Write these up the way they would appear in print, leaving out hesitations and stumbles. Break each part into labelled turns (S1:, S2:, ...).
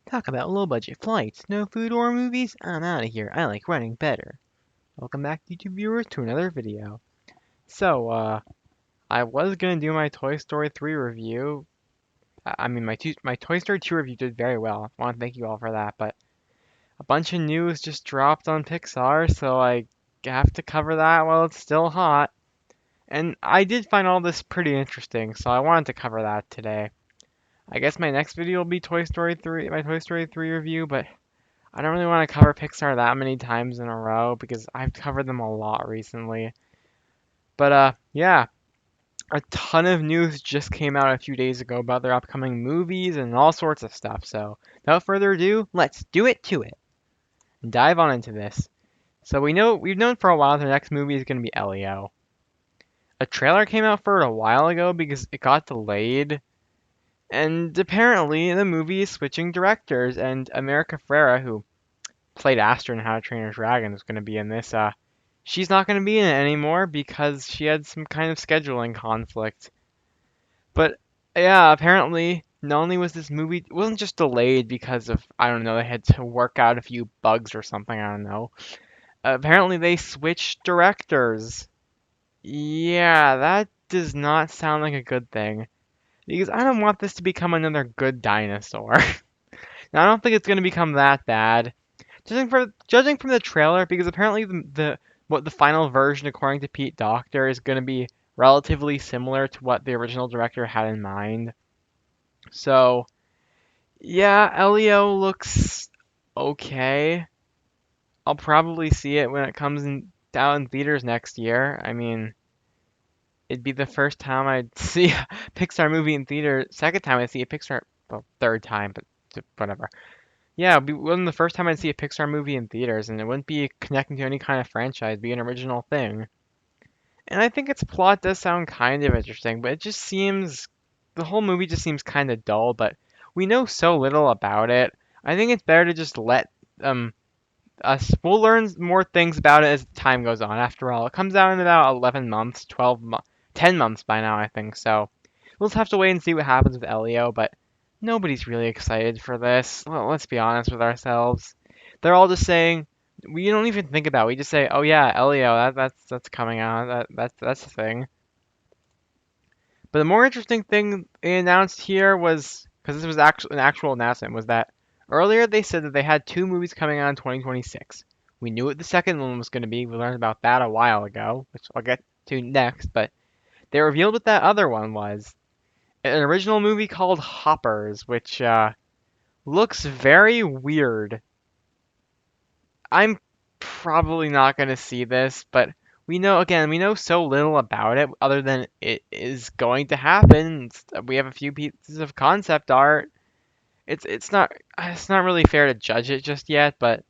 S1: Talk about low-budget flights, no food or movies? I'm out of here. I like running better. Welcome back, YouTube viewers, to another video. I was gonna do my Toy Story 3 review. My Toy Story 2 review did very well. I want to thank you all for that, but a bunch of news just dropped on Pixar, so I have to cover that while it's still hot. And I did find all this pretty interesting, so I wanted to cover that today. I guess my next video will be Toy Story 3, my Toy Story 3 review, but I don't really want to cover Pixar that many times in a row because I've covered them a lot recently. Yeah, a ton of news just came out a few days ago about their upcoming movies and all sorts of stuff. So, without further ado, let's do it to it and dive on into this. So we've known for a while the next movie is going to be Elio. A trailer came out for it a while ago because it got delayed, and apparently the movie is switching directors. And America Ferrera, who played Astor in How to Train Your Dragon, is going to be in this. She's not going to be in it anymore because she had some kind of scheduling conflict. But yeah, apparently not only was this movie, it wasn't just delayed because of, I don't know, they had to work out a few bugs or something, I don't know. Apparently they switched directors. Yeah, that does not sound like a good thing. Because I don't want this to become another Good Dinosaur. Now, I don't think it's going to become that bad. Judging from the trailer, because apparently the final version, according to Pete Docter, is going to be relatively similar to what the original director had in mind. So, yeah, Elio looks okay. I'll probably see it when it comes out in theaters next year. I mean, it'd be the first time I'd see a Pixar movie in theater. Second time I'd see a Pixar, well, third time, but whatever. Yeah, it wasn't the first time I'd see a Pixar movie in theaters, and it wouldn't be connecting to any kind of franchise, it'd be an original thing. And I think its plot does sound kind of interesting, but the whole movie just seems kind of dull, but we know so little about it. I think it's better to just let um we'll learn more things about it as time goes on. After all, it comes out in about 11 months, 10 months by now, I think. So we'll just have to wait and see what happens with Elio, but nobody's really excited for this. Well, let's be honest with ourselves. They're all just saying we don't even think about it. We just say, "Oh yeah, Elio, that's coming out. That's the thing." But the more interesting thing they announced here was, because this was actually an actual announcement, was that earlier they said that they had two movies coming out in 2026. We knew what the second one was going to be. We learned about that a while ago, which I'll get to next. But they revealed what that other one was. An original movie called Hoppers, which looks very weird. I'm probably not going to see this, but we know so little about it other than it is going to happen. We have a few pieces of concept art. It's not really fair to judge it just yet, but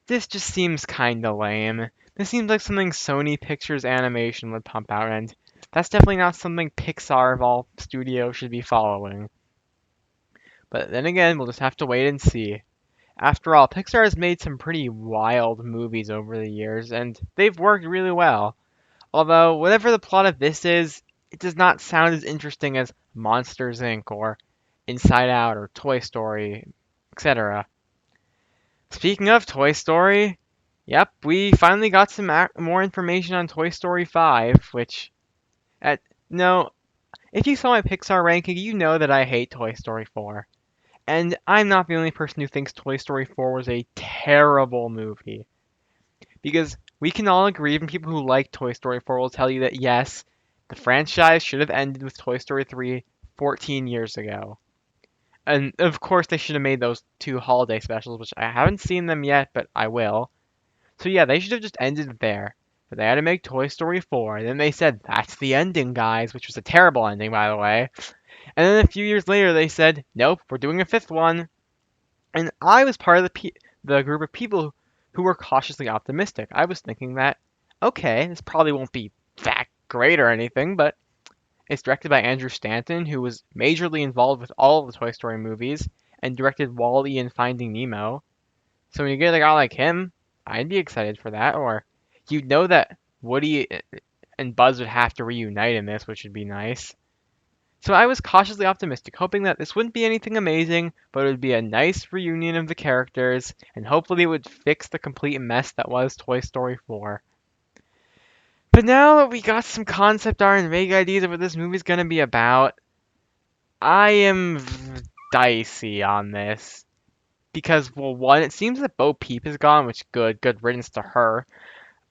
S1: this just seems kind of lame. This seems like something Sony Pictures Animation would pump out, and that's definitely not something Pixar of all studios should be following. But then again, we'll just have to wait and see. After all, Pixar has made some pretty wild movies over the years, and they've worked really well. Although, whatever the plot of this is, it does not sound as interesting as Monsters Inc. or Inside Out or Toy Story, etc. Speaking of Toy Story, yep, we finally got some more information on Toy Story 5, which, at no, if you saw my Pixar ranking, you know that I hate Toy Story 4. And I'm not the only person who thinks Toy Story 4 was a terrible movie. Because we can all agree, even people who like Toy Story 4 will tell you that yes, the franchise should have ended with Toy Story 3 14 years ago. And of course, they should have made those two holiday specials, which I haven't seen them yet, but I will. So yeah, they should have just ended there. But they had to make Toy Story 4. And then they said, that's the ending, guys, which was a terrible ending, by the way. And then a few years later, they said, nope, we're doing a fifth one. And I was part of the group of people who were cautiously optimistic. I was thinking that, okay, this probably won't be that great or anything, but it's directed by Andrew Stanton, who was majorly involved with all of the Toy Story movies and directed Wall-E and Finding Nemo. So when you get a guy like him, I'd be excited for that. Or you'd know that Woody and Buzz would have to reunite in this, which would be nice. So I was cautiously optimistic, hoping that this wouldn't be anything amazing, but it would be a nice reunion of the characters, and hopefully it would fix the complete mess that was Toy Story 4. But now that we got some concept art and vague ideas of what this movie's gonna be about, I am dicey on this. Because, well, one, it seems that Bo Peep is gone, which good riddance to her.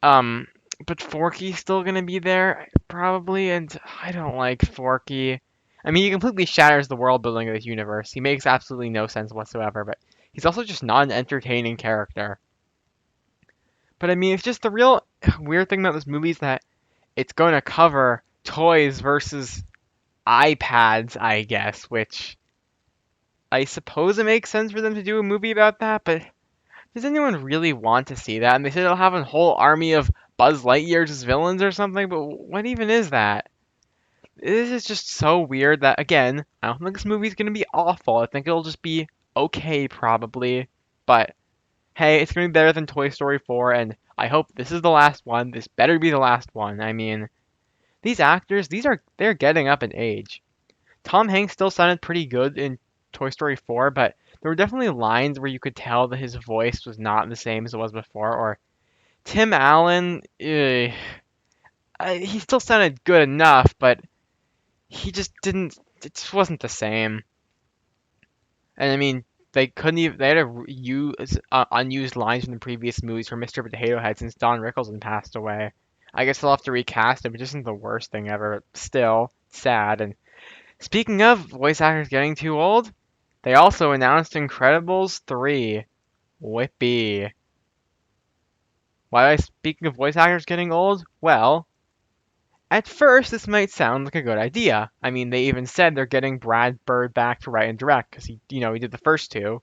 S1: Um, but Forky's still gonna be there, probably, and I don't like Forky. I mean, he completely shatters the world building of this universe. He makes absolutely no sense whatsoever, but he's also just not an entertaining character. But I mean, it's just the real weird thing about this movie is that it's going to cover toys versus iPads, I guess, which I suppose it makes sense for them to do a movie about that, but does anyone really want to see that? And they said it'll have a whole army of Buzz Lightyears as villains or something, but what even is that? This is just so weird that, again, I don't think this movie's gonna be awful. I think it'll just be okay, probably. But hey, it's gonna be better than Toy Story 4, and I hope this is the last one. This better be the last one. I mean, these actors, they're getting up in age. Tom Hanks still sounded pretty good in Toy Story 4, but there were definitely lines where you could tell that his voice was not the same as it was before. Or Tim Allen, he still sounded good enough, but he just didn't. It just wasn't the same. And I mean, they couldn't even. They had to use unused lines from the previous movies for Mr. Potato Head since Don Rickles passed away. I guess they'll have to recast it, which isn't the worst thing ever. But still, sad. And speaking of voice actors getting too old, they also announced Incredibles 3. Whippy. Why am I speaking of voice actors getting old? Well, at first this might sound like a good idea. I mean, they even said they're getting Brad Bird back to write and direct because he did the first two.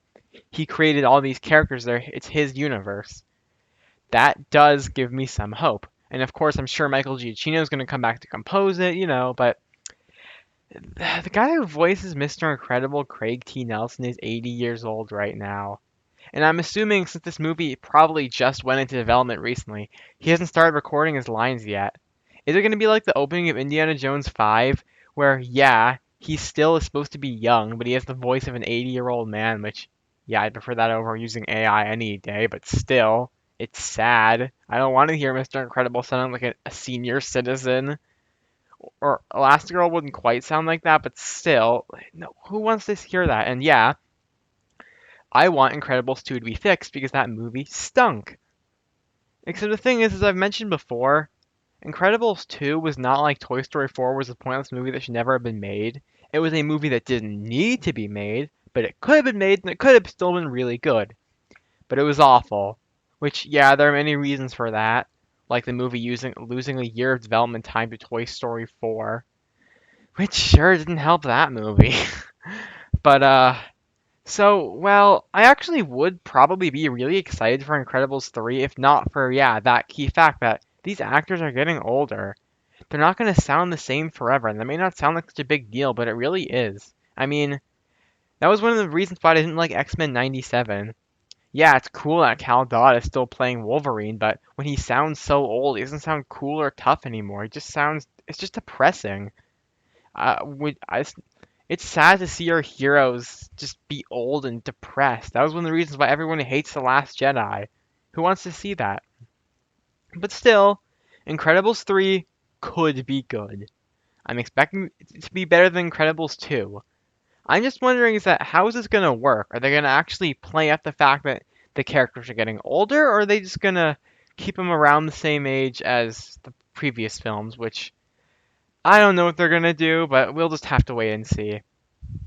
S1: He created all these characters there. It's his universe. That does give me some hope. And of course, I'm sure Michael Giacchino is going to come back to compose it, but the guy who voices Mr. Incredible, Craig T. Nelson, is 80 years old right now. And I'm assuming since this movie probably just went into development recently, he hasn't started recording his lines yet. Is it going to be like the opening of Indiana Jones 5, where, yeah, he still is supposed to be young, but he has the voice of an 80-year-old man, which, yeah, I'd prefer that over using AI any day, but still, it's sad. I don't want to hear Mr. Incredible sounding like a senior citizen. Or Elastigirl wouldn't quite sound like that, but still, no, who wants to hear that? And yeah, I want Incredibles 2 to be fixed because that movie stunk. Except the thing is, as I've mentioned before, Incredibles 2 was not like Toy Story 4 was a pointless movie that should never have been made. It was a movie that didn't need to be made, but it could have been made and it could have still been really good. But it was awful. Which, yeah, there are many reasons for that. Like the movie losing a year of development time to Toy Story 4. Which sure didn't help that movie. But, well, I actually would probably be really excited for Incredibles 3 if not for, yeah, that key fact that these actors are getting older. They're not going to sound the same forever, and that may not sound like such a big deal, but it really is. I mean, that was one of the reasons why I didn't like X-Men 97. Yeah, it's cool that Cal Dodd is still playing Wolverine, but when he sounds so old, he doesn't sound cool or tough anymore. It's just depressing. It's sad to see our heroes just be old and depressed. That was one of the reasons why everyone hates The Last Jedi. Who wants to see that? But still, Incredibles 3 could be good. I'm expecting it to be better than Incredibles 2. I'm just wondering how is this going to work? Are they going to actually play up the fact that the characters are getting older, or are they just going to keep them around the same age as the previous films, which I don't know what they're going to do, but we'll just have to wait and see.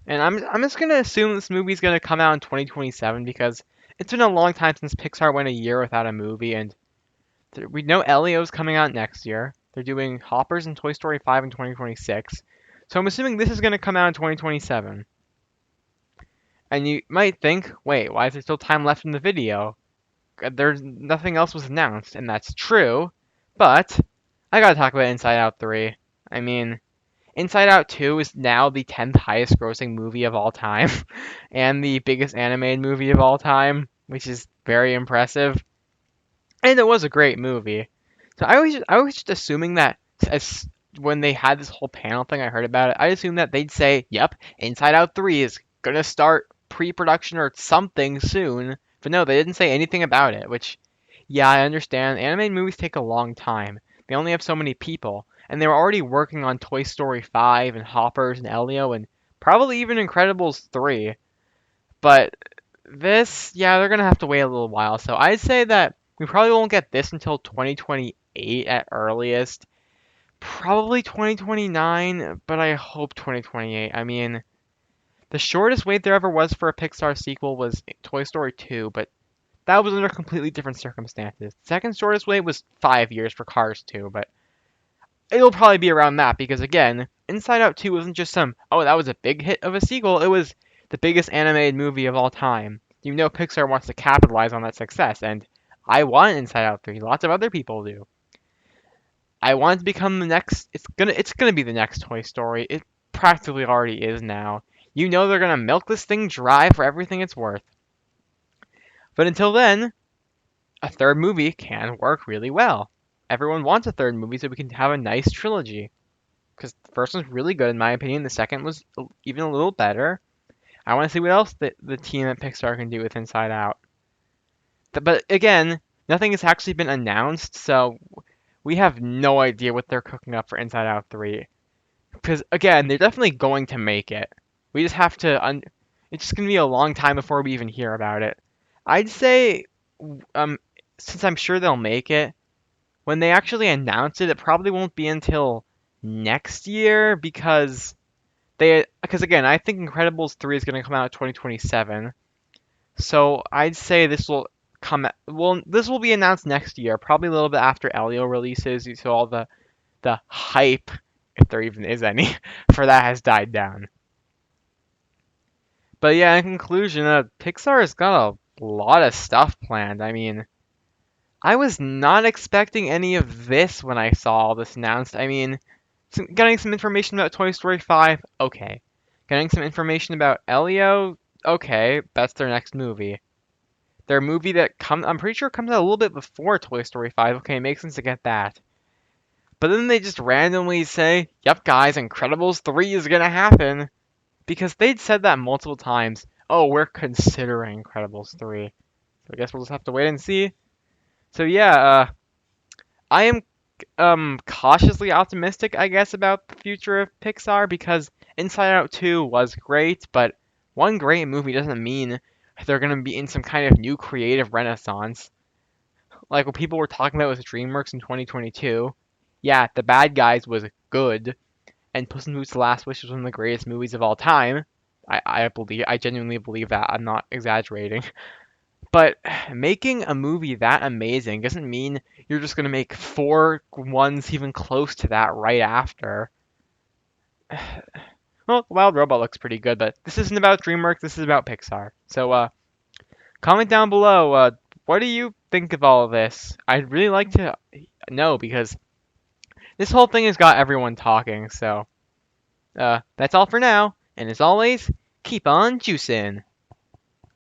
S1: And I'm just gonna assume this movie's gonna come out in 2027 because it's been a long time since Pixar went a year without a movie, and we know Elio's coming out next year. They're doing Hoppers and Toy Story 5 in 2026, so I'm assuming this is gonna come out in 2027. And you might think, wait, why is there still time left in the video? There's nothing else was announced, and that's true, but I gotta talk about Inside Out 3. I mean, Inside Out 2 is now the 10th highest grossing movie of all time and the biggest animated movie of all time, which is very impressive. And it was a great movie. So I was just assuming that as when they had this whole panel thing, I heard about it. I assumed that they'd say, "Yep, Inside Out 3 is gonna start pre-production or something soon." But no, they didn't say anything about it, which, yeah, I understand. Animated movies take a long time. They only have so many people, and they were already working on Toy Story 5 and Hoppers and Elio and probably even Incredibles 3. But this, yeah, they're gonna have to wait a little while. So I'd say that we probably won't get this until 2028 at earliest. Probably 2029, but I hope 2028. I mean, the shortest wait there ever was for a Pixar sequel was Toy Story 2, but that was under completely different circumstances. Second shortest wait was 5 years for Cars 2, but it'll probably be around that because again, Inside Out 2 wasn't just some, oh, that was a big hit of a sequel. It was the biggest animated movie of all time. You know Pixar wants to capitalize on that success, and I want Inside Out 3. Lots of other people do. I want it to become the next. It's gonna be the next Toy Story. It practically already is now. You know they're gonna milk this thing dry for everything it's worth. But until then, a third movie can work really well. Everyone wants a third movie so we can have a nice trilogy. Because the first one's really good in my opinion. The second was even a little better. I want to see what else the team at Pixar can do with Inside Out. But again, nothing has actually been announced, so we have no idea what they're cooking up for Inside Out 3. Because again, they're definitely going to make it. We just have to. It's just gonna be a long time before we even hear about it. I'd say, um, since I'm sure they'll make it, when they actually announce it, it probably won't be until next year because again, I think Incredibles 3 is gonna come out in 2027. So I'd say this will be announced next year, probably a little bit after Elio releases, so all the hype, if there even is any, for that has died down. But yeah, in conclusion, Pixar has got a lot of stuff planned. I mean, I was not expecting any of this when I saw all this announced. I mean, getting some information about Toy Story 5, okay. Getting some information about Elio, okay, that's their next movie. Their movie I'm pretty sure comes out a little bit before Toy Story 5. Okay, it makes sense to get that. But then they just randomly say, "Yep, guys, Incredibles 3 is gonna happen." Because they'd said that multiple times. Oh, we're considering Incredibles 3. So I guess we'll just have to wait and see. So yeah, I am cautiously optimistic, I guess, about the future of Pixar because Inside Out 2 was great, but one great movie doesn't mean they're gonna be in some kind of new creative renaissance. Like what people were talking about with DreamWorks in 2022. Yeah, The Bad Guys was good, and Puss in Boots: The Last Wish was one of the greatest movies of all time. I genuinely believe that. I'm not exaggerating. But making a movie that amazing doesn't mean you're just gonna make four ones even close to that right after. Well, Wild Robot looks pretty good, but this isn't about DreamWorks. This is about Pixar. So, comment down below. What do you think of all of this? I'd really like to know because this whole thing has got everyone talking. So, that's all for now. And as always, keep on juicing.